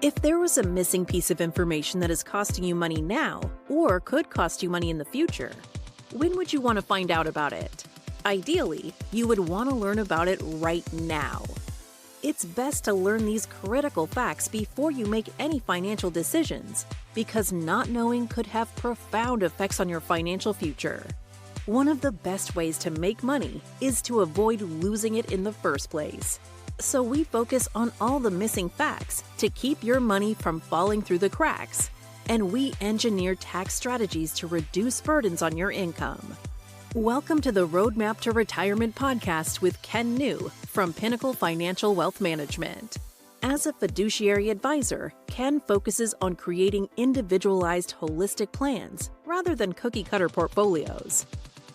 If there was a missing piece of information that is costing you money now, or could cost you money in the future, when would you want to find out about it? Ideally, you would want to learn about it right now. It's best to learn these critical facts before you make any financial decisions, because not knowing could have profound effects on your financial future. One of the best ways to make money is to avoid losing it in the first place. So we focus on all the missing facts to keep your money from falling through the cracks, and we engineer tax strategies to reduce burdens on your income. Welcome to the Roadmap to Retirement podcast with Ken New from Pinnacle Financial Wealth Management. As a fiduciary advisor, Ken focuses on creating individualized, holistic plans rather than cookie-cutter portfolios.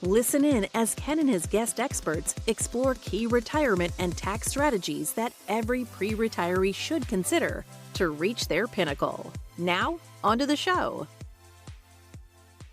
Listen in as Ken and his guest experts explore key retirement and tax strategies that every pre-retiree should consider to reach their pinnacle. Now, onto the show.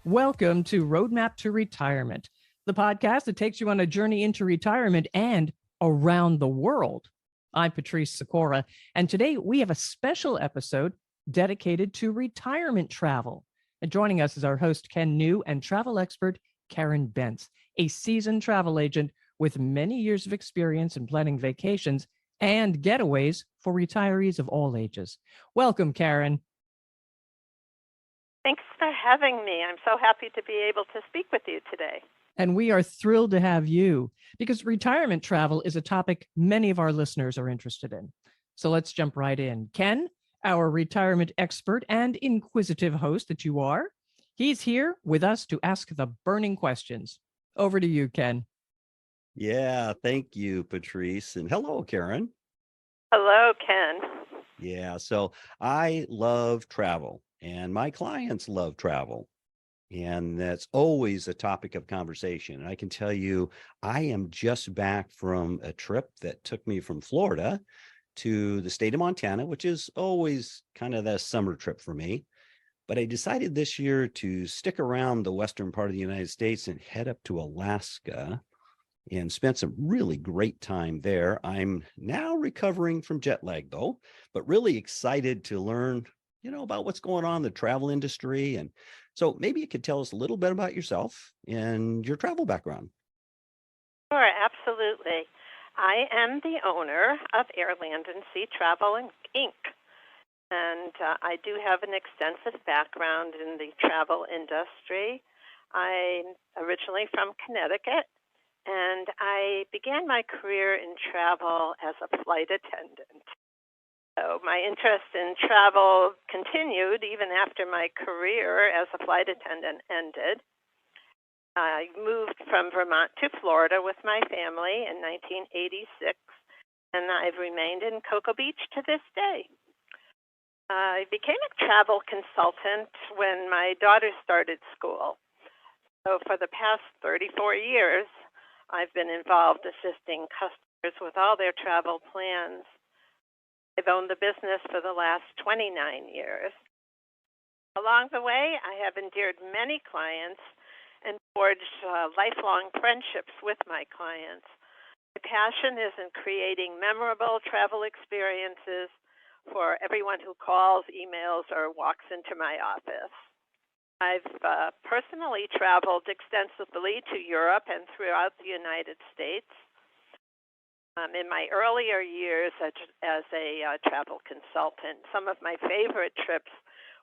Welcome to Roadmap to Retirement, the podcast that takes you on a journey into retirement and around the world. I'm Patrice Sikora, and today we have a special episode dedicated to retirement travel. And joining us is our host, Ken New, and travel expert, Karen Bense, a seasoned travel agent with many years of experience in planning vacations and getaways for retirees of all ages. Welcome, Karen. Thanks for having me. I'm so happy to be able to speak with you today. And we are thrilled to have you because retirement travel is a topic many of our listeners are interested in. So let's jump right in. Ken, our retirement expert and inquisitive host that you are, he's here with us to ask the burning questions. Over to you, Ken. Yeah, thank you, Patrice. And hello, Karen. Hello, Ken. Yeah, so I love travel and my clients love travel. And that's always a topic of conversation. And I can tell you, I am just back from a trip that took me from Florida to the state of Montana, which is always kind of the summer trip for me. But I decided this year to stick around the western part of the United States and head up to Alaska and spent some really great time there. I'm now recovering from jet lag, though, but really excited to learn, about what's going on in the travel industry. And so maybe you could tell us a little bit about yourself and your travel background. Sure, absolutely. I am the owner of Airland and Sea Travel Inc. And I do have an extensive background in the travel industry. I'm originally from Connecticut, and I began my career in travel as a flight attendant. So my interest in travel continued even after my career as a flight attendant ended. I moved from Vermont to Florida with my family in 1986, and I've remained in Cocoa Beach to this day. I became a travel consultant when my daughter started school. So for the past 34 years, I've been involved assisting customers with all their travel plans. I've owned the business for the last 29 years. Along the way, I have endeared many clients and forged lifelong friendships with my clients. My passion is in creating memorable travel experiences for everyone who calls, emails, or walks into my office. I've personally traveled extensively to Europe and throughout the United States. In my earlier years as a travel consultant, some of my favorite trips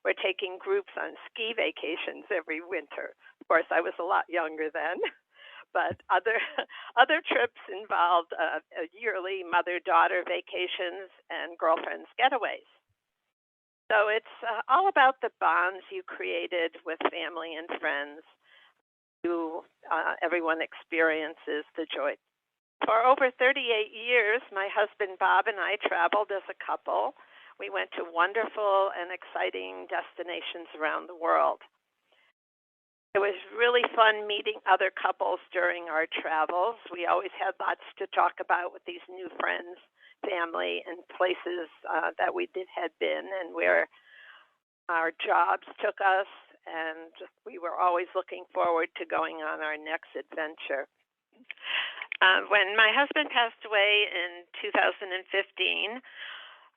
were taking groups on ski vacations every winter. Of course, I was a lot younger then, but other trips involved yearly mother-daughter vacations and girlfriends getaways. So it's all about the bonds you created with family and friends. Everyone experiences the joy. For over 38 years, my husband Bob and I traveled as a couple. We went to wonderful and exciting destinations around the world. It was really fun meeting other couples during our travels. We always had lots to talk about with these new friends, family, and places that we had been and where our jobs took us. And we were always looking forward to going on our next adventure. When my husband passed away in 2015,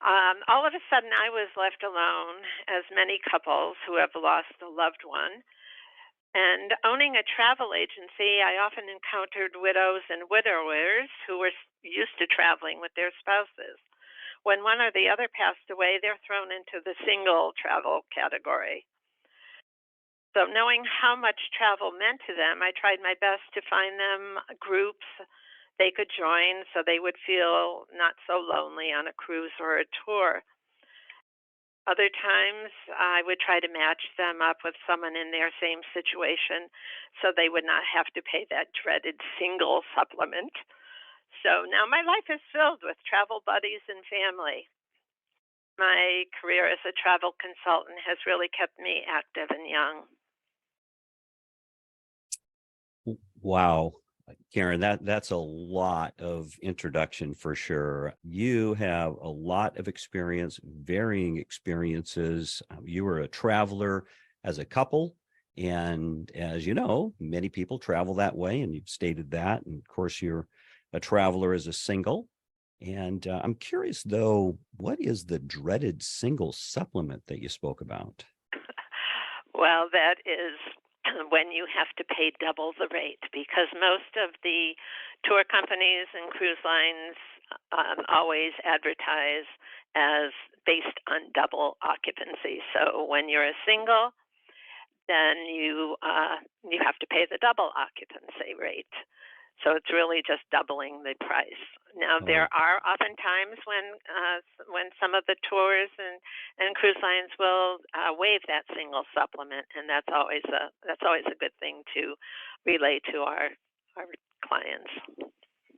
All of a sudden, I was left alone, as many couples who have lost a loved one. And owning a travel agency, I often encountered widows and widowers who were used to traveling with their spouses. When one or the other passed away, they're thrown into the single travel category. So, knowing how much travel meant to them, I tried my best to find them groups they could join so they would feel not so lonely on a cruise or a tour. Other times, I would try to match them up with someone in their same situation so they would not have to pay that dreaded single supplement. So now my life is filled with travel buddies and family. My career as a travel consultant has really kept me active and young. Wow. Karen, that's a lot of introduction for sure. You have a lot of experience, varying experiences. You were a traveler as a couple. And as you know, many people travel that way, and you've stated that. And of course, you're a traveler as a single. And I'm curious, though, what is the dreaded single supplement that you spoke about? Well, that is when you have to pay double the rate because most of the tour companies and cruise lines always advertise as based on double occupancy. So when you're a single, then you have to pay the double occupancy rate. So it's really just doubling the price. Now Oh, there are often times when some of the tours and cruise lines will waive that single supplement, and that's always a good thing to relay to our clients.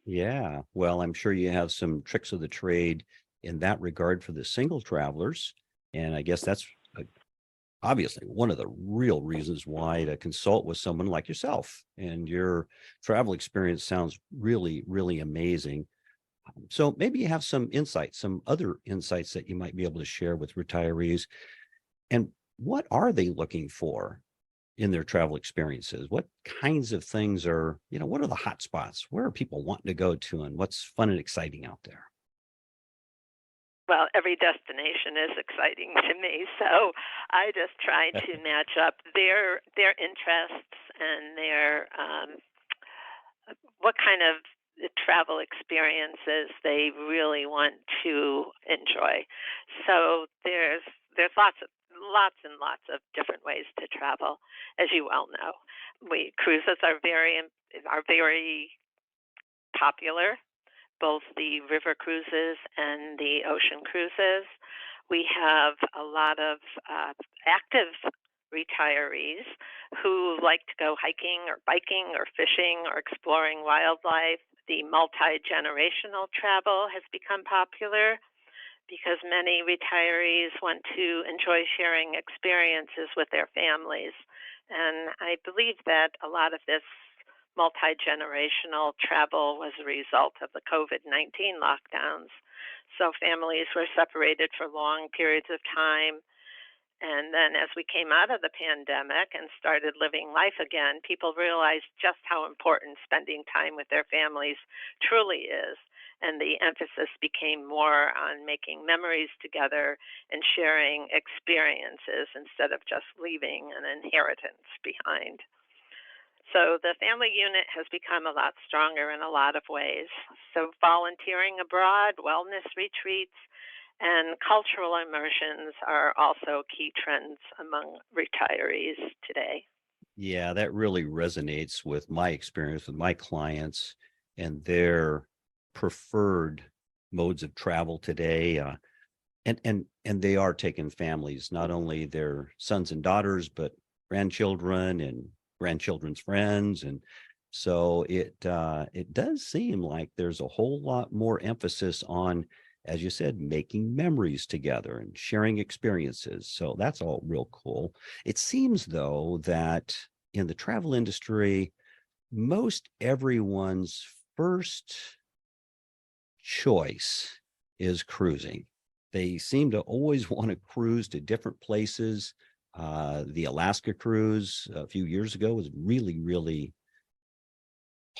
yeah. Well, I'm sure you have some tricks of the trade in that regard for the single travelers. And I guess that's obviously one of the real reasons why to consult with someone like yourself. And your travel experience sounds really, really amazing. So maybe you have some insights, some other insights that you might be able to share with retirees. And what are they looking for in their travel experiences? What kinds of things are, what are the hot spots? Where are people wanting to go to, and what's fun and exciting out there? Well, every destination is exciting to me, so I just try to match up their interests and their what kind of travel experiences they really want to enjoy. So there's lots and lots of different ways to travel, as you well know. We cruises are very popular, both the river cruises and the ocean cruises. We have a lot of active retirees who like to go hiking or biking or fishing or exploring wildlife. The multi generational travel has become popular because many retirees want to enjoy sharing experiences with their families. And I believe that a lot of this multi generational travel was a result of the COVID-19 lockdowns. So families were separated for long periods of time. And then as we came out of the pandemic and started living life again, people realized just how important spending time with their families truly is. And the emphasis became more on making memories together and sharing experiences instead of just leaving an inheritance behind. So the family unit has become a lot stronger in a lot of ways. So volunteering abroad, wellness retreats, and cultural immersions are also key trends among retirees today. Yeah, that really resonates with my experience with my clients and their preferred modes of travel today. And they are taking families, not only their sons and daughters, but grandchildren and grandchildren's friends. And so it does seem like there's a whole lot more emphasis on, as you said, making memories together and sharing experiences. So that's all real cool. It seems, though, that in the travel industry, most everyone's first choice is cruising. They seem to always want to cruise to different places. The Alaska cruise a few years ago was really, really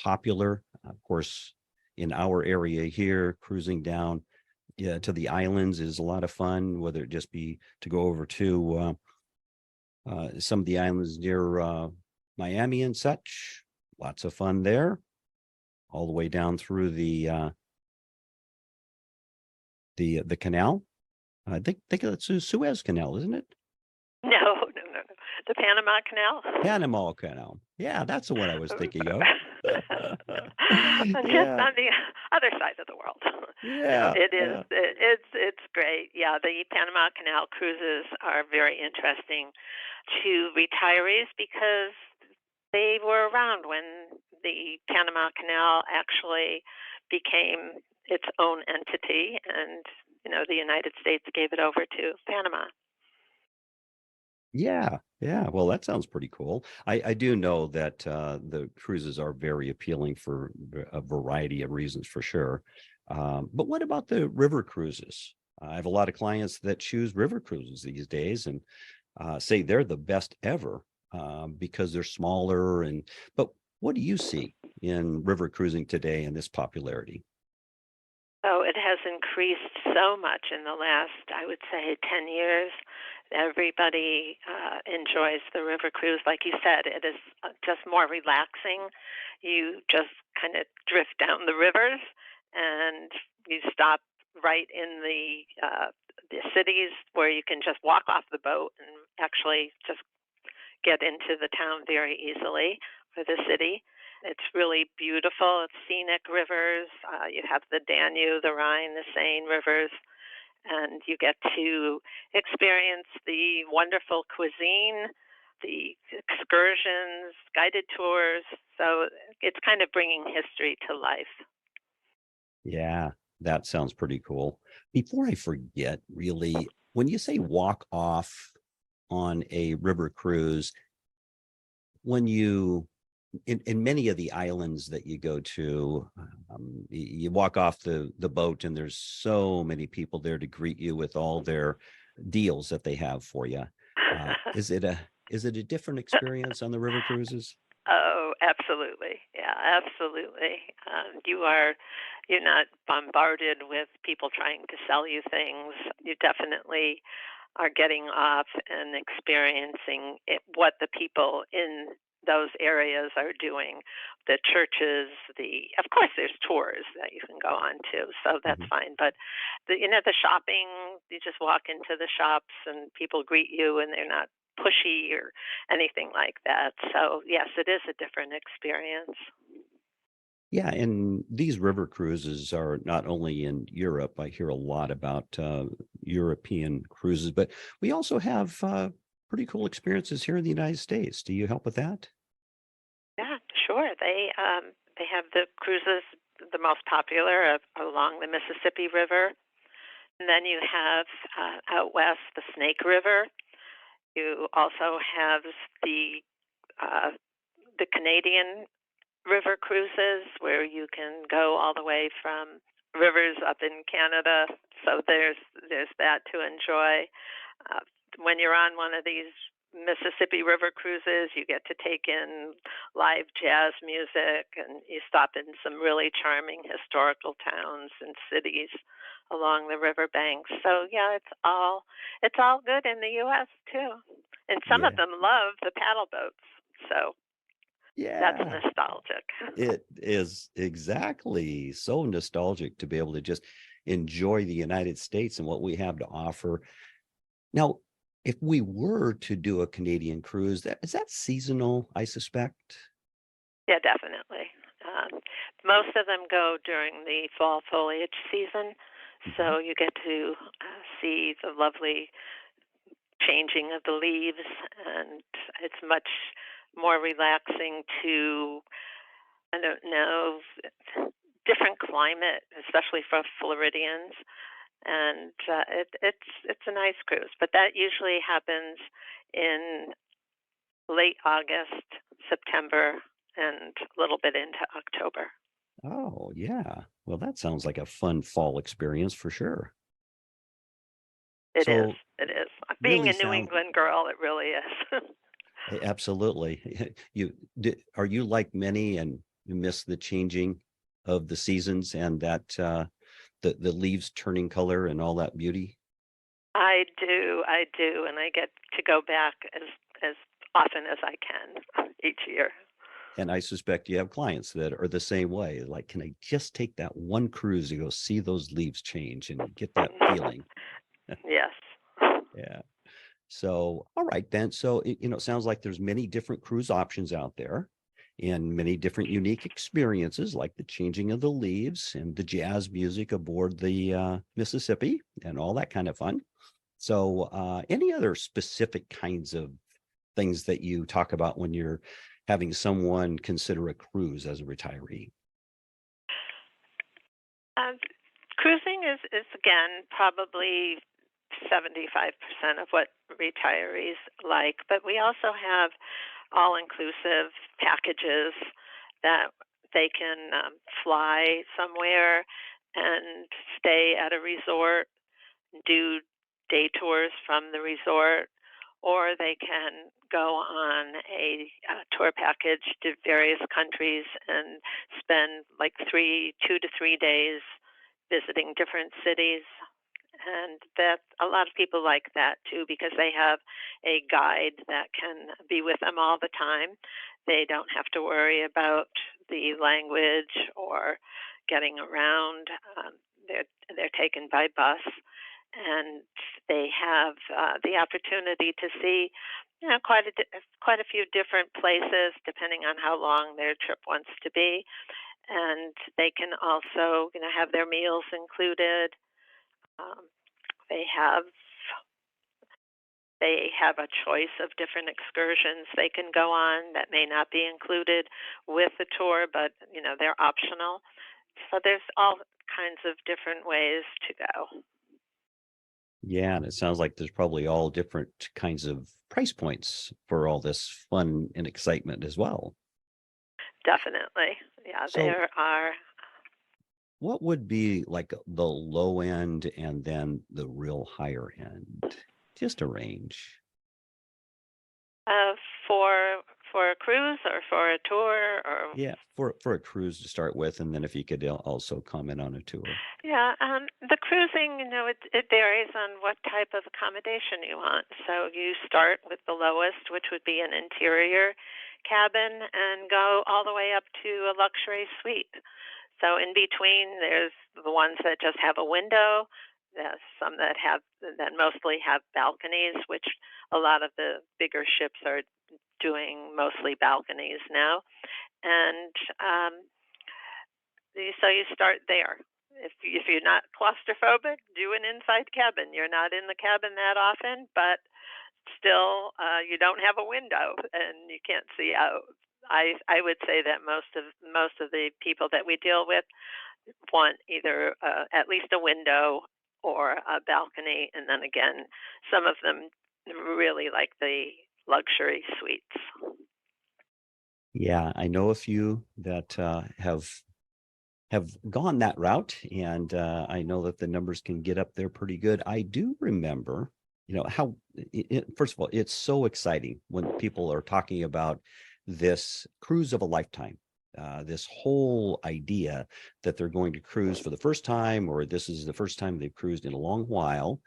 popular. Of course, in our area here, cruising down yeah, to the islands is a lot of fun, whether it just be to go over to some of the islands near Miami and such. Lots of fun there, all the way down through the canal. I think it's the Suez Canal, isn't it? No, no, no, no. The Panama Canal. Panama Canal. Yeah, that's the one I was thinking of. Just Yeah, on the other side of the world. No, yeah, it is. yeah. It's great. Yeah, the Panama Canal cruises are very interesting to retirees because they were around when the Panama Canal actually became its own entity, and the United States gave it over to Panama. Yeah, yeah. Well, that sounds pretty cool. I do know that the cruises are very appealing for a variety of reasons, for sure. But what about the river cruises? I have a lot of clients that choose river cruises these days and say they're the best ever because they're smaller. But what do you see in river cruising today and this popularity? So it has increased so much in the last, I would say, 10 years. Everybody enjoys the river cruise. Like you said, it is just more relaxing. You just kind of drift down the rivers and you stop right in the cities where you can just walk off the boat and actually just get into the town very easily, or the city. It's really beautiful. It's scenic rivers. You have the Danube, the Rhine, the Seine rivers, and you get to experience the wonderful cuisine, the excursions, guided tours. So it's kind of bringing history to life. Yeah, that sounds pretty cool. Before I forget, really, when you say walk off on a river cruise, when you in many of the islands that you go to, you walk off the boat and there's so many people there to greet you with all their deals that they have for you. Is it a different experience on the river cruises? Oh, absolutely. Yeah, absolutely. You're not bombarded with people trying to sell you things. You definitely are getting off and experiencing what the people in those areas are doing. The churches, of course, there's tours that you can go on to, so that's Mhm. fine. But the shopping, you just walk into the shops and people greet you, and they're not pushy or anything like that. So yes, it is a different experience. Yeah, and these river cruises are not only in Europe. I hear a lot about European cruises, but we also have pretty cool experiences here in the United States. Do you help with that? Yeah, sure. They have the cruises, the most popular along the Mississippi River, and then you have out west the Snake River. You also have the uh, the Canadian river cruises where you can go all the way from rivers up in Canada. So there's that to enjoy. Uh, when you're on one of these Mississippi River cruises, you get to take in live jazz music, and you stop in some really charming historical towns and cities along the riverbanks. So yeah, it's all good in the U.S. too, and some of Yeah. them love the paddle boats. So that's Yeah. nostalgic. It is exactly so nostalgic to be able to just enjoy the United States and what we have to offer. Now, if we were to do a Canadian cruise, is that seasonal, I suspect? Yeah, definitely. Most of them go during the fall foliage season, Mhm. so you get to see the lovely changing of the leaves, and it's much more relaxing to, I don't know, different climate, especially for Floridians, and it's a nice cruise. But that usually happens in late August, September, and a little bit into October. Oh, yeah. Well, that sounds like a fun fall experience for sure. It is. So It is. Being really a New sound England girl, it really is. absolutely. Are you like many and you miss the changing of the seasons and that the leaves turning color and all that beauty? I do, and I get to go back as often as I can each year. And I suspect you have clients that are the same way. Like, can I just take that one cruise to go see those leaves change and get that feeling? Yes. Yeah. So, all right then. So, it sounds like there's many different cruise options out there and many different unique experiences, like the changing of the leaves and the jazz music aboard the Mississippi and all that kind of fun. So, any other specific kinds of things that you talk about when you're having someone consider a cruise as a retiree? Um, Cruising is again probably 75% of what retirees like, but we also have all-inclusive packages that they can fly somewhere and stay at a resort, do day tours from the resort, or they can go on a tour package to various countries and spend like 2 to 3 days visiting different cities. And that a lot of people like that too because they have a guide that can be with them all the time. They don't have to worry about the language or getting around. They're taken by bus, and they have the opportunity to see, quite a few different places depending on how long their trip wants to be. And they can also, have their meals included. Um, they have they have a choice of different excursions they can go on that may not be included with the tour, but they're optional. So there's all kinds of different ways to go. Yeah, and it sounds like there's probably all different kinds of price points for all this fun and excitement as well. Definitely. Yeah, So, there are. what would be like the low end and then the real higher end? Just a range. Uh, for a cruise or for a tour or Yeah, for a cruise to start with, and then if you could also comment on a tour. yeah, the cruising, it varies on what type of accommodation you want. So you start with the lowest, which would be an interior cabin, and go all the way up to a luxury suite. So in between, there's the ones that just have a window. There's some that mostly have balconies, which a lot of the bigger ships are doing mostly balconies now. And so you start there. If you're not claustrophobic, do an inside cabin. You're not in the cabin that often, but still you don't have a window and you can't see out. I would say that most of the people that we deal with want either at least a window or a balcony, and then again, some of them really like the luxury suites. Yeah, I know a few that have gone that route, and I know that the numbers can get up there pretty good. I do remember, how first of all, it's so exciting when people are talking about this cruise of a lifetime. This whole idea that they're going to cruise for the first time, or this is the first time they've cruised in a long while.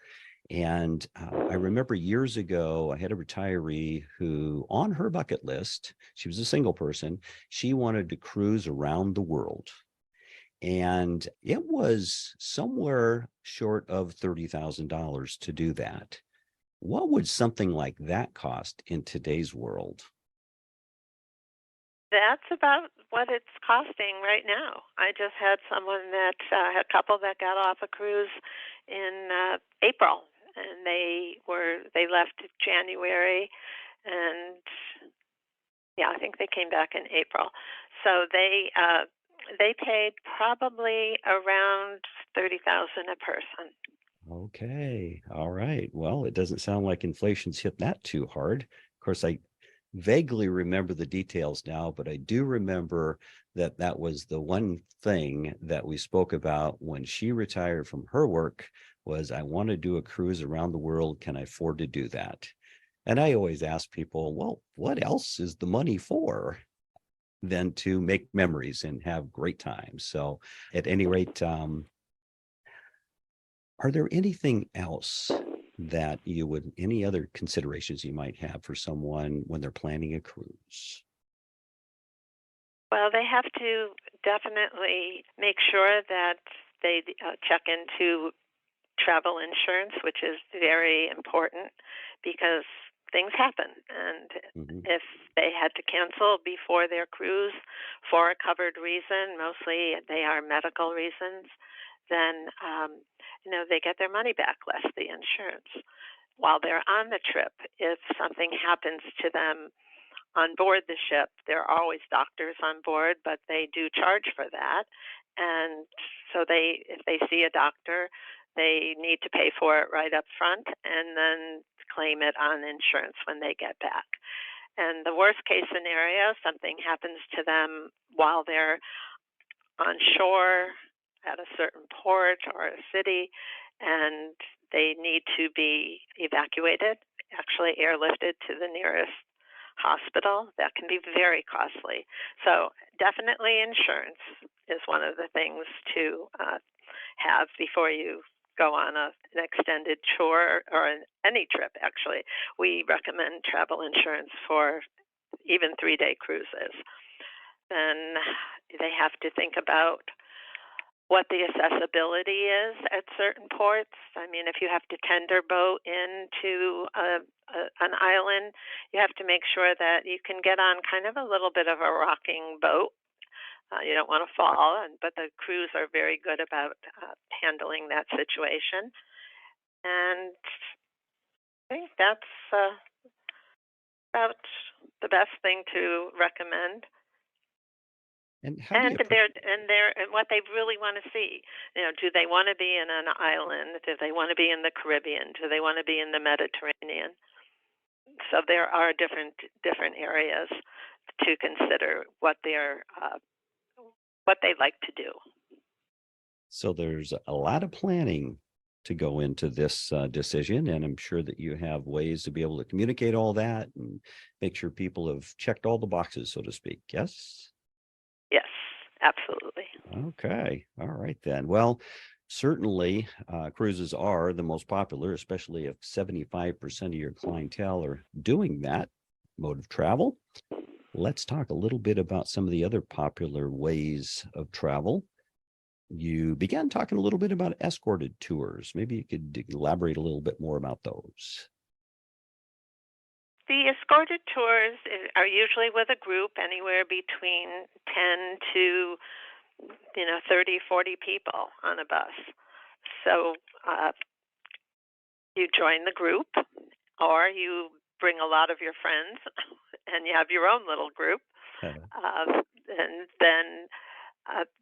And I remember years ago, I had a retiree who, on her bucket list, she was a single person, she wanted to cruise around the world. And it was somewhere short of $30,000 to do that. What would something like that cost in today's world? That's about what it's costing right now. I just had a couple that got off a cruise in April, and they left January, and yeah, I think they came back in April. So they paid probably around 30,000 a person. Okay. All right. Well, it doesn't sound like inflation's hit that too hard. Of course, I vaguely remember the details now, but I do remember that that was the one thing that we spoke about when she retired from her work was, I want to do a cruise around the world. Can I afford to do that? And I always ask people, well, what else is the money for than to make memories and have great times? So at any rate, Are there anything else that any other considerations you might have for someone when they're planning a cruise? Well, they have to definitely make sure that they check into travel insurance, which is very important because things happen. And Hmm. if they had to cancel before their cruise for a covered reason, mostly they are medical reasons, then they get their money back less the insurance. While they're on the trip, if something happens to them on board the ship, there are always doctors on board, but they do charge for that. And so if they see a doctor, they need to pay for it right up front and then claim it on insurance when they get back. And the worst case scenario, something happens to them while they're on shore at a certain port or a city, and they need to be evacuated, actually airlifted to the nearest hospital. That can be very costly. So definitely insurance is one of the things to have before you go on an extended tour or any trip, actually. We recommend travel insurance for even 3-day cruises. Then they have to think about what the accessibility is at certain ports. I mean, if you have to tender boat into an island, you have to make sure that you can get on kind of a little bit of a rocking boat. You don't want to fall, but the crews are very good about handling that situation. And I think that's about the best thing to recommend. And how do And you put? and what they really want to see. Do they want to be in an island? Do they want to be in the Caribbean? Do they want to be in the Mediterranean? So there are different areas to consider what they like to do. So there's a lot of planning to go into this decision, and I'm sure that you have ways to be able to communicate all that and make sure people have checked all the boxes, so to speak. Yes. Yes, absolutely. Okay. All right then. Well, certainly cruises are the most popular, especially if 75% of your clientele are doing that mode of travel. Let's talk a little bit about some of the other popular ways of travel. You began talking a little bit about escorted tours. Maybe you could elaborate a little bit more about those. The escorted tours are usually with a group anywhere between 10 to 30, 40 people on a bus. So you join the group, or you bring a lot of your friends and you have your own little group. And then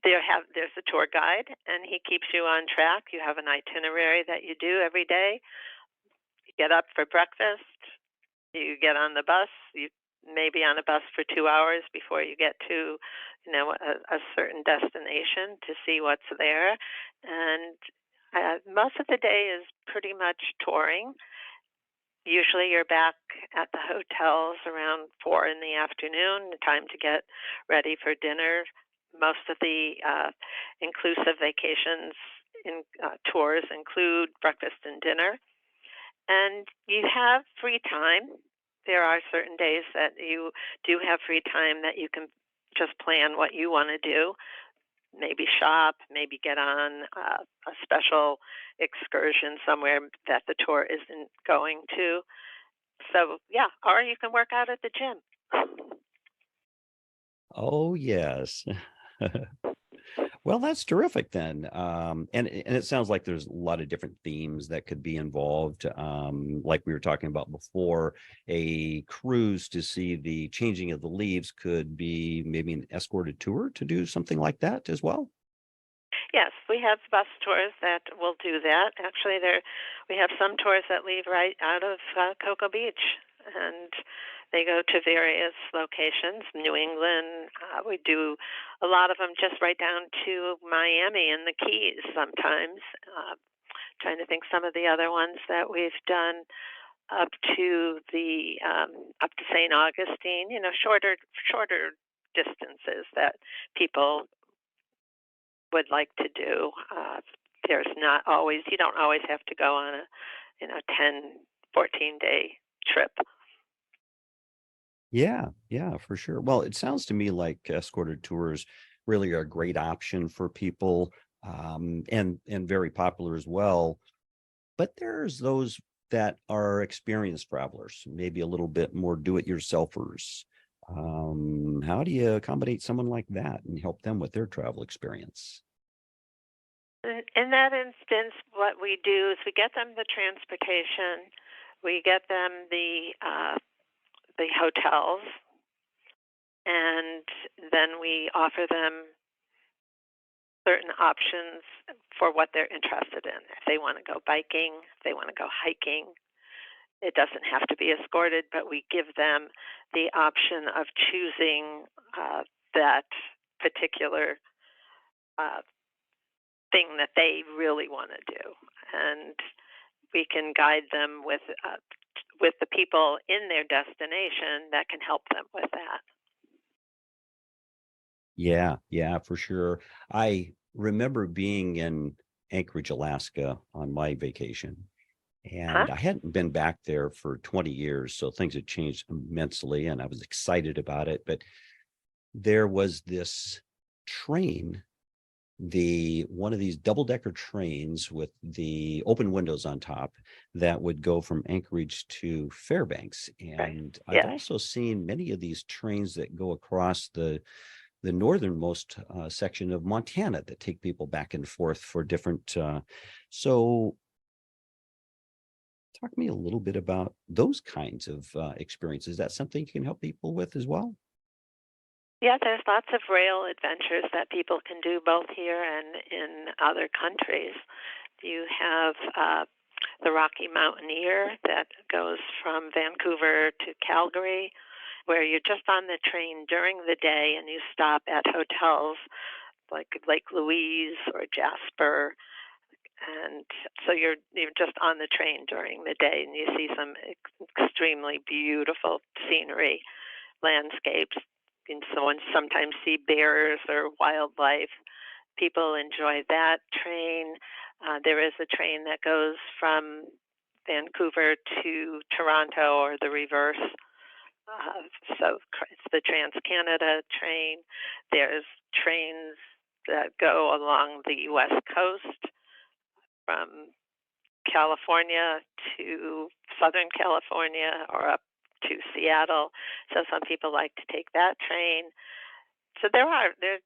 there's a tour guide, and he keeps you on track. You have an itinerary that you do every day. You get up for breakfast. You get on the bus. You may be on a bus for 2 hours before you get to, a certain destination to see what's there. And most of the day is pretty much touring. Usually you're back at the hotels around 4 in the afternoon, time to get ready for dinner. Most of the inclusive vacations in tours include breakfast and dinner. And you have free time. There are certain days that you do have free time that you can just plan what you want to do. Maybe shop, maybe get on a special excursion somewhere that the tour isn't going to. So, yeah, or you can work out at the gym. Oh, yes. Well, that's terrific then. And it sounds like there's a lot of different themes that could be involved. Like we were talking about before, a cruise to see the changing of the leaves could be maybe an escorted tour to do something like that as well. Yes, we have bus tours that will do that. Actually, we have some tours that leave right out of Cocoa Beach, and they go to various locations. New England, we do a lot of them just right down to Miami and the Keys sometimes. Trying to think some of the other ones that we've done up to up to St. Augustine. Shorter distances that people would like to do. there's not always, you don't always have to go on a 10, 14-day trip. Yeah, yeah, for sure. Well, it sounds to me like escorted tours really are a great option for people, and very popular as well. But there's those that are experienced travelers, maybe a little bit more do-it-yourselfers. How do you accommodate someone like that and help them with their travel experience? In that instance, what we do is we get them the transportation, we get them the hotels, and then we offer them certain options for what they're interested in. If they want to go biking, if they want to go hiking, it doesn't have to be escorted, but we give them the option of choosing that particular uh, thing that they really want to do, and we can guide them with the people in their destination that can help them with that. Yeah, yeah, for sure. I remember being in Anchorage, Alaska on my vacation, Huh? and I hadn't been back there for 20 years, so things had changed immensely, and I was excited about it. But there was this train, the one of these double-decker trains with the open windows on top that would go from Anchorage to Fairbanks. Right. And I've Yes. also seen many of these trains that go across the northernmost section of Montana that take people back and forth for different. So, talk to me a little bit about those kinds of experiences. Is that something you can help people with as well? Yeah, there's lots of rail adventures that people can do both here and in other countries. You have the Rocky Mountaineer that goes from Vancouver to Calgary, where you're just on the train during the day and you stop at hotels like Lake Louise or Jasper, and so you're just on the train during the day and you see some extremely beautiful scenery, landscapes. And someone sometimes see bears or wildlife. People enjoy that train. There is a train that goes from Vancouver to Toronto or the reverse. So it's the Trans-Canada train. There's trains that go along the U.S. coast from California to Southern California or up to Seattle. So some people like to take that train. So there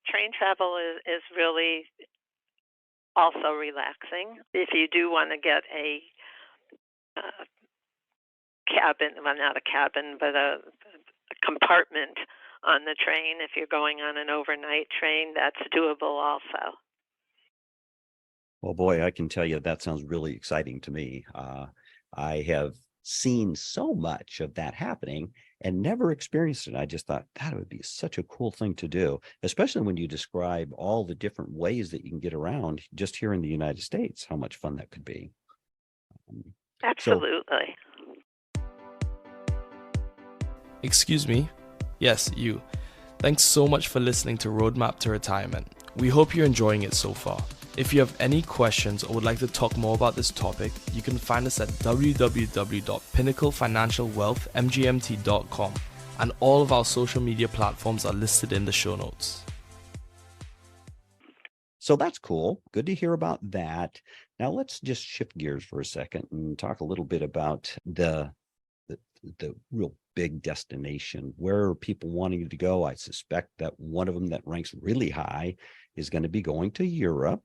train travel is really also relaxing. If you do want to get a uh, cabin, well, not a cabin, but a compartment on the train, if you're going on an overnight train, that's doable also. Well, boy, I can tell you that sounds really exciting to me. I have seen so much of that happening and never experienced it. I just thought that would be such a cool thing to do, especially when you describe all the different ways that you can get around just here in the United States, how much fun that could be. Um, So, Absolutely. Excuse me? Yes, you. Thanks so much for listening to Roadmap to Retirement. We hope you're enjoying it so far. If you have any questions or would like to talk more about this topic, you can find us at www.pinnaclefinancialwealthmgmt.com, and all of our social media platforms are listed in the show notes. so that's cool. Good to hear about that. Now let's just shift gears for a second and talk a little bit about the, the real big destination. Where are people wanting to go? I suspect that one of them that ranks really high is going to be going to Europe.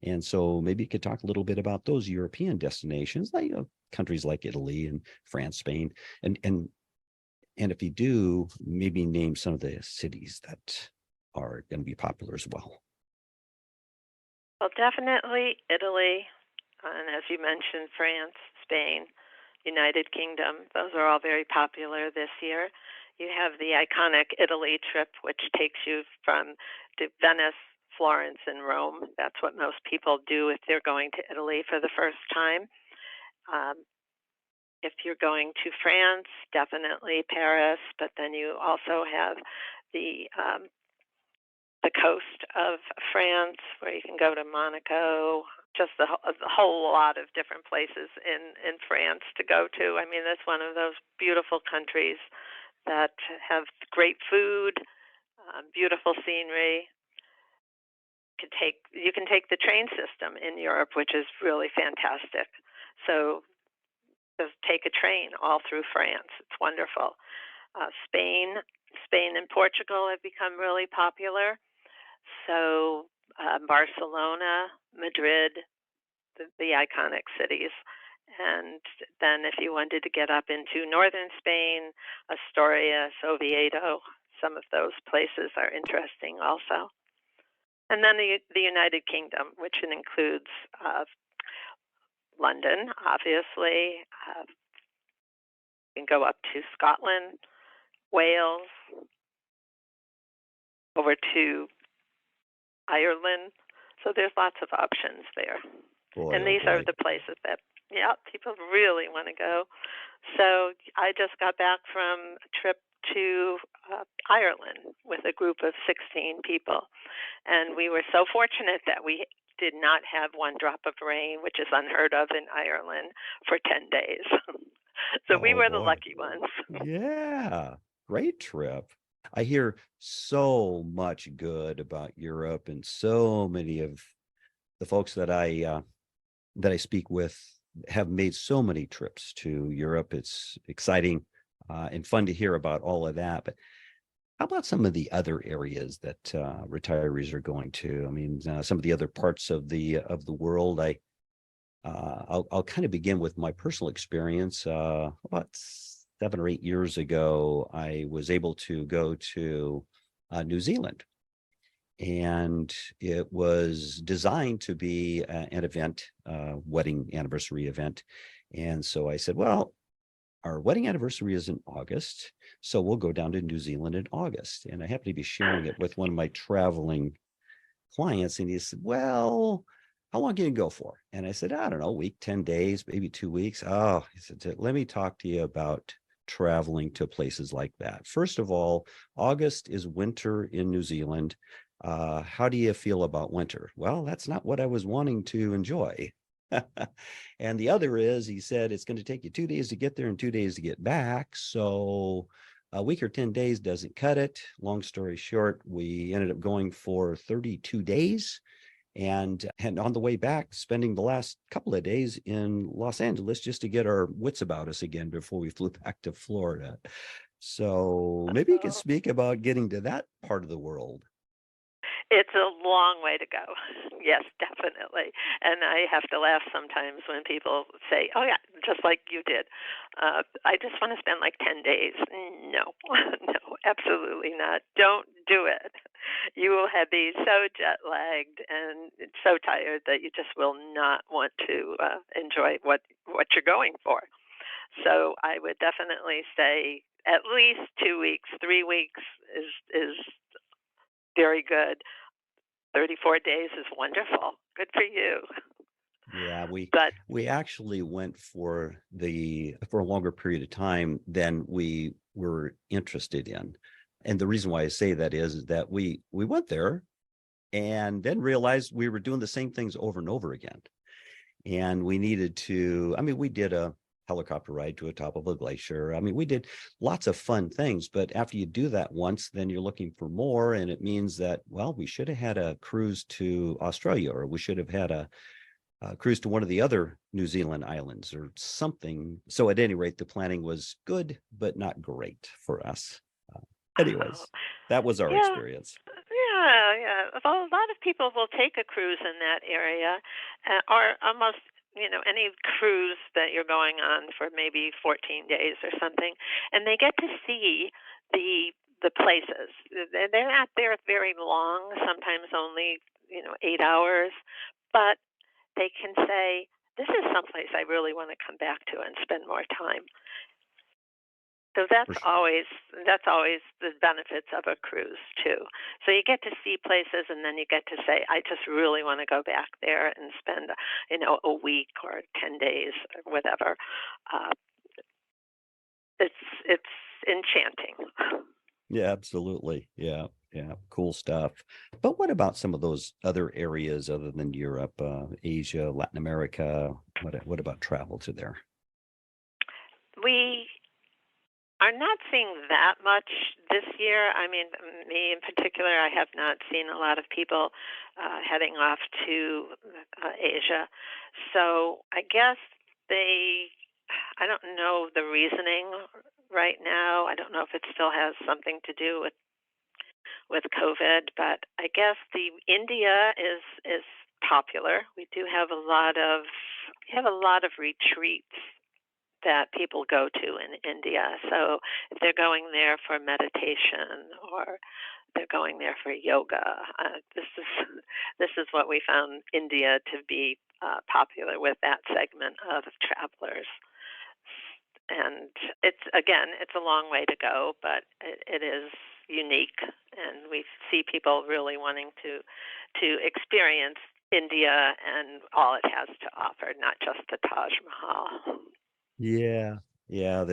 And so maybe you could talk a little bit about those European destinations, like countries like Italy and France, Spain, and and and if you do, maybe name some of the cities that are going to be popular as well. Well, definitely Italy, and as you mentioned, France, Spain, United Kingdom. Those are all very popular this year. You have the iconic Italy trip, which takes you from to Venice, Florence, and Rome. That's what most people do if they're going to Italy for the first time. Um, if you're going to France, definitely Paris, but then you also have the um, the coast of France, where you can go to Monaco, just a whole lot of different places in France to go to. I mean, it's one of those beautiful countries that have great food, beautiful scenery. You can take the train system in Europe, which is really fantastic. So just take a train all through France. It's wonderful. Spain and Portugal have become really popular. So Barcelona, Madrid, the iconic cities. And then if you wanted to get up into northern Spain, Asturias, Oviedo, some of those places are interesting also. And then the United Kingdom, which includes London, obviously. You can go up to Scotland, Wales, over to Ireland. So there's lots of options there. Boy, and these are the places that, people really want to go. So I just got back from a trip to Ireland with a group of 16 people. And we were so fortunate that we did not have one drop of rain, which is unheard of in Ireland, for 10 days. So we were the lucky ones. Yeah, great trip. I hear so much good about Europe, and so many of the folks that I speak with have made so many trips to Europe. It's exciting and fun to hear about all of that. But how about some of the other areas that retirees are going to? I mean, some of the other parts of the world. I'll kind of begin with my personal experience. About 7 or 8 years ago, I was able to go to New Zealand, and it was designed to be an event, wedding anniversary event. And so I said, well, our wedding anniversary is in August, so we'll go down to New Zealand in August. And I happened to be sharing it with one of my traveling clients, and he said, well, how long can you go for? And I said, I don't know, a week, 10 days, maybe 2 weeks. Oh, he said, let me talk to you about traveling to places like that. First of all, August is winter in New Zealand. How do you feel about winter? Well, that's not what I was wanting to enjoy. And the other is, he said, it's going to take you 2 days to get there and 2 days to get back. So a week or 10 days doesn't cut it. Long story short, we ended up going for 32 days. And on the way back, spending the last couple of days in Los Angeles just to get our wits about us again before we flew back to Florida. So maybe you can speak about getting to that part of the world. It's a long way to go. Yes, definitely. And I have to laugh sometimes when people say, oh, yeah, just like you did. I just want to spend like 10 days. No, no, absolutely not. Don't do it. You will be so jet lagged and so tired that you just will not want to enjoy what you're going for. So I would definitely say at least 2 weeks, 3 weeks is very good. 34 days is wonderful. Good for you. Yeah, we actually went for a longer period of time than we were interested in. And the reason why I say that is that we went there and then realized we were doing the same things over and over again. And we needed to, we did a helicopter ride to the top of a glacier. We did lots of fun things, but after you do that once, then you're looking for more. And it means that, well, we should have had a cruise to Australia, or we should have had a cruise to one of the other New Zealand islands or something. So at any rate, the planning was good, but not great for us. Anyways, that was our experience. Yeah. Well, a lot of people will take a cruise in that area, or almost any cruise that you're going on for maybe 14 days or something, and they get to see the places. They're not there very long, sometimes only 8 hours, but they can say, this is someplace I really want to come back to and spend more time. So that's always the benefits of a cruise too. So you get to see places, and then you get to say, I just really want to go back there and spend, a week or 10 days or whatever. It's enchanting. Yeah, absolutely. Yeah, yeah, cool stuff. But what about some of those other areas other than Europe, Asia, Latin America? What about travel to there? We are not seeing that much this year. I mean, me in particular, I have not seen a lot of people heading off to Asia. So I guess they, I don't know the reasoning right now. I don't know if it still has something to do with COVID, but I guess the India is popular. We do have a lot of retreats that people go to in India. So if they're going there for meditation or they're going there for yoga, this is what we found India to be popular with, that segment of travelers. And it's a long way to go, but it is unique, and we see people really wanting to experience India and all it has to offer, not just the Taj Mahal. Yeah, yeah,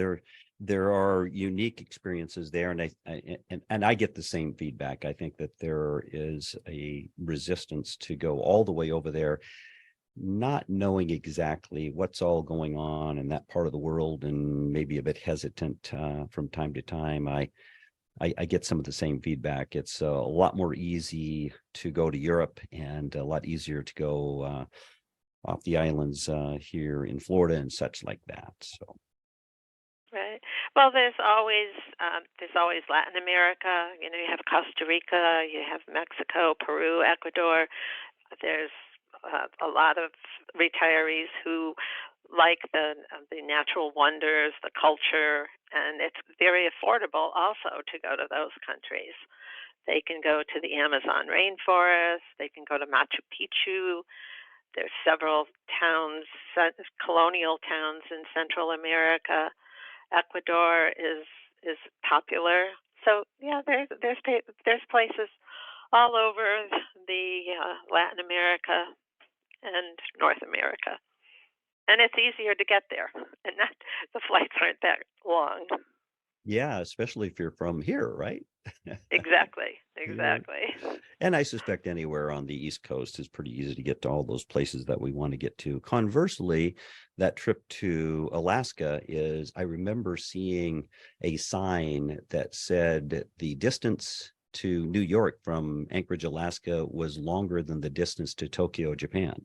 there are unique experiences there, and I get the same feedback. I think that there is a resistance to go all the way over there, not knowing exactly what's all going on in that part of the world, and maybe a bit hesitant from time to time. I get some of the same feedback. It's a lot more easy to go to Europe and a lot easier to go off the islands here in Florida and such like that. So, Right. Well, there's always Latin America. You know, you have Costa Rica, you have Mexico, Peru, Ecuador. There's a lot of retirees who like the natural wonders, the culture, and it's very affordable also to go to those countries. They can go to the Amazon rainforest. They can go to Machu Picchu. There's several towns, colonial towns in Central America. Ecuador is popular. So yeah, there's places all over the Latin America and North America, and it's easier to get there, and not the flights aren't that long. yeah, especially if you're from here, right? Exactly, Yeah. exactly. And I suspect anywhere on the East Coast is pretty easy to get to all those places that we want to get to. Conversely, that trip to Alaska I remember seeing a sign that said the distance to New York from Anchorage, Alaska was longer than the distance to Tokyo, Japan.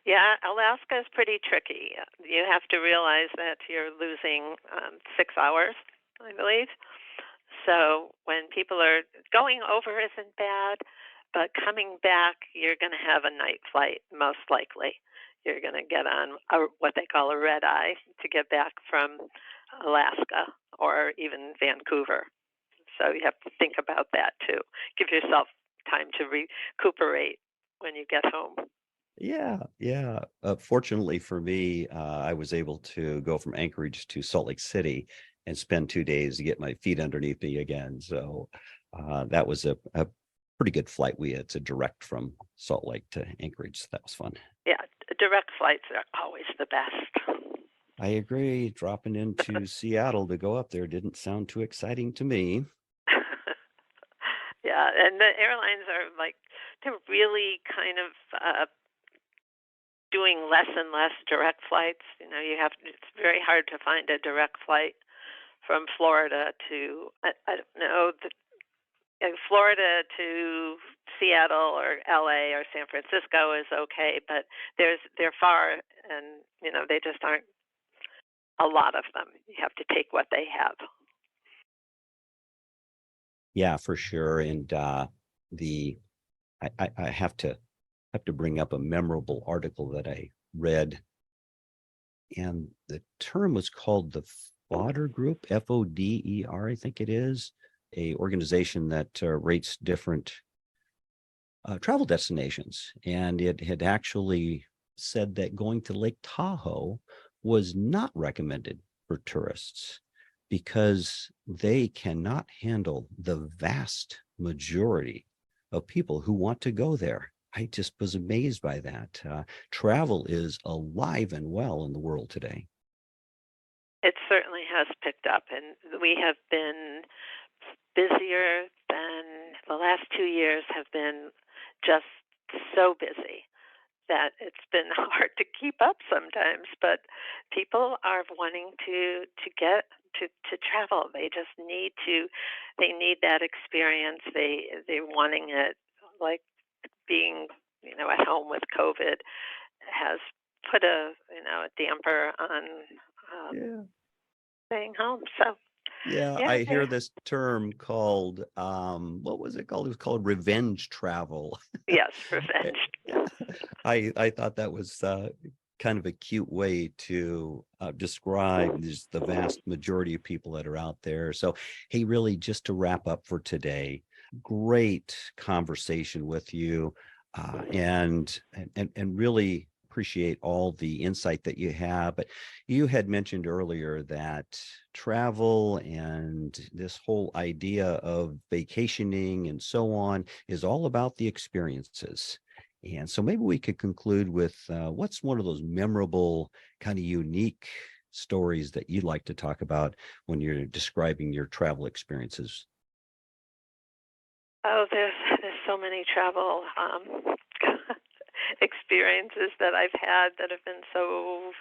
Yeah, Alaska is pretty tricky. You have to realize that you're losing 6 hours, I believe. So when people are going over isn't bad, but coming back, you're going to have a night flight, most likely. You're going to get on what they call a red eye to get back from Alaska or even Vancouver. So you have to think about that too. Give yourself time to recuperate when you get home. Yeah, yeah. Fortunately for me, I was able to go from Anchorage to Salt Lake City and spend 2 days to get my feet underneath me again. So that was a pretty good flight. It's a direct from Salt Lake to Anchorage. So that was fun. Yeah, direct flights are always the best. I agree. Dropping into Seattle to go up there didn't sound too exciting to me. Yeah, and the airlines are they're really kind of doing less and less direct flights. You know, it's very hard to find a direct flight from Florida to I don't know Florida to Seattle or LA or San Francisco is okay, but they're far, and you know they just aren't a lot of them. You have to take what they have. Yeah, for sure. And the I have to bring up a memorable article that I read, and the term was called the Fodder Group, FODER, I think it is, a organization that rates different travel destinations. And it had actually said that going to Lake Tahoe was not recommended for tourists because they cannot handle the vast majority of people who want to go there. I just was amazed by that. Travel is alive and well in the world today. It certainly has picked up, and we have been busier than the last 2 years have been just so busy that it's been hard to keep up sometimes. But people are wanting to get to travel. They just they need that experience. They're wanting it, like being at home with COVID has put a damper on Yeah. staying home. So Yeah, yeah, I hear this term called what was it called? It was called revenge travel. yes, revenge. Yeah. I thought that was kind of a cute way to describe just the vast majority of people that are out there. So, hey, really, just to wrap up for today, great conversation with you, and really appreciate all the insight that you have. But you had mentioned earlier that travel and this whole idea of vacationing and so on is all about the experiences. And so maybe we could conclude with what's one of those memorable, kind of unique stories that you'd like to talk about when you're describing your travel experiences? Oh, there's so many travel experiences that I've had that have been so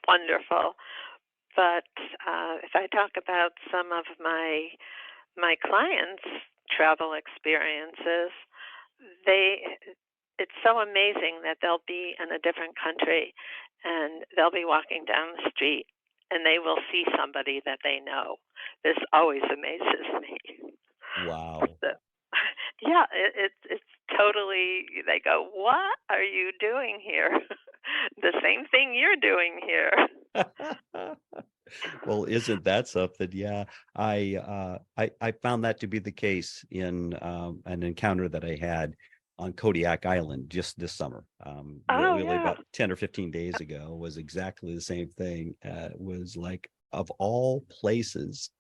wonderful. But if I talk about some of my clients' travel experiences, they it's so amazing that they'll be in a different country and they'll be walking down the street and they will see somebody that they know. This always amazes me. Wow. So, yeah, it's totally. They go, "What are you doing here?" The same thing you're doing here. Well, isn't that something? Yeah, I found that to be the case in an encounter that I had on Kodiak Island just this summer. Oh Really yeah. about 10 or 15 days ago was exactly the same thing. It was like, of all places,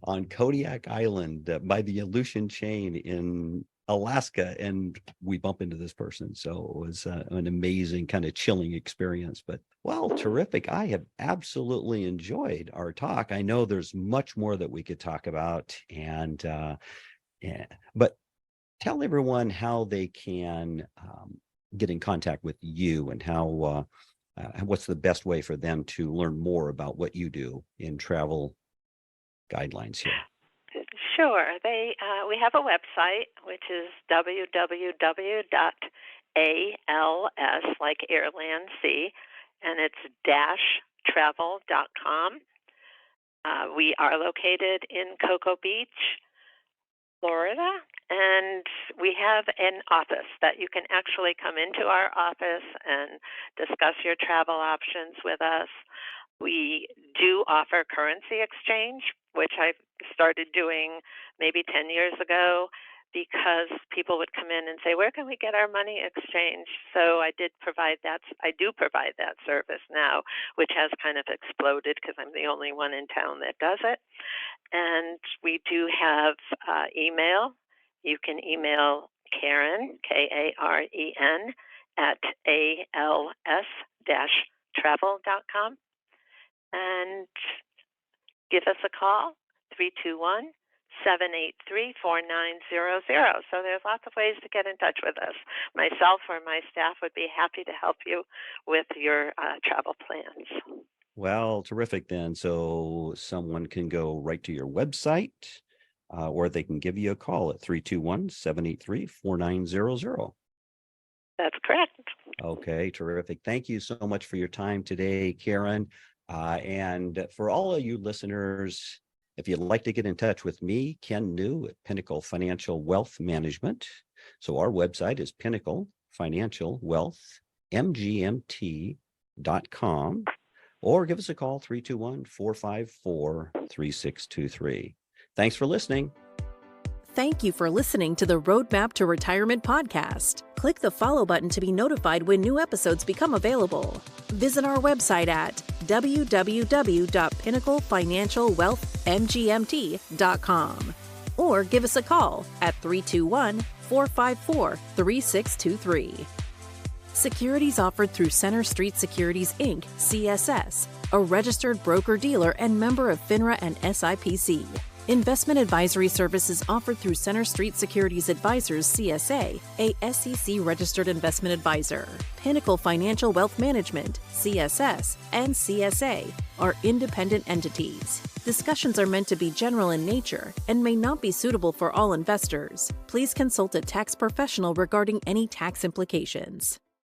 on Kodiak Island by the Aleutian Chain in Alaska, and we bump into this person. So it was an amazing, kind of chilling experience. But well, terrific. I have absolutely enjoyed our talk. I know there's much more that we could talk about, and yeah, but tell everyone how they can get in contact with you, and how what's the best way for them to learn more about what you do in travel guidelines here. Sure. We have a website which is www.als, like Airland Sea, and it's -travel.com. We are located in Cocoa Beach, Florida, and we have an office that you can actually come into our office and discuss your travel options with us. We do offer currency exchange, which I started doing maybe 10 years ago because people would come in and say, "Where can we get our money exchanged?" So I do provide that service now, which has kind of exploded because I'm the only one in town that does it. And we do have email. You can email Karen, Karen, at als-travel.com, and give us a call, 321-783-4900. So there's lots of ways to get in touch with us. Myself or my staff would be happy to help you with your travel plans. Well, terrific then. So someone can go right to your website, or they can give you a call at 321-783-4900. That's correct. Okay, terrific. Thank you so much for your time today, Karen. And for all of you listeners, if you'd like to get in touch with me, Ken New at Pinnacle Financial Wealth Management. So our website is Pinnacle Financial Wealth, MGMT.com, or give us a call, 321-454-3623. Thanks for listening. Thank you for listening to the Roadmap to Retirement podcast. Click the follow button to be notified when new episodes become available. Visit our website at www.pinnaclefinancialwealthmgmt.com or give us a call at 321-454-3623. Securities offered through Center Street Securities Inc., CSS, a registered broker-dealer and member of FINRA and SIPC. Investment advisory services offered through Center Street Securities Advisors, CSA, a SEC-registered investment advisor. Pinnacle Financial Wealth Management, CSS, and CSA are independent entities. Discussions are meant to be general in nature and may not be suitable for all investors. Please consult a tax professional regarding any tax implications.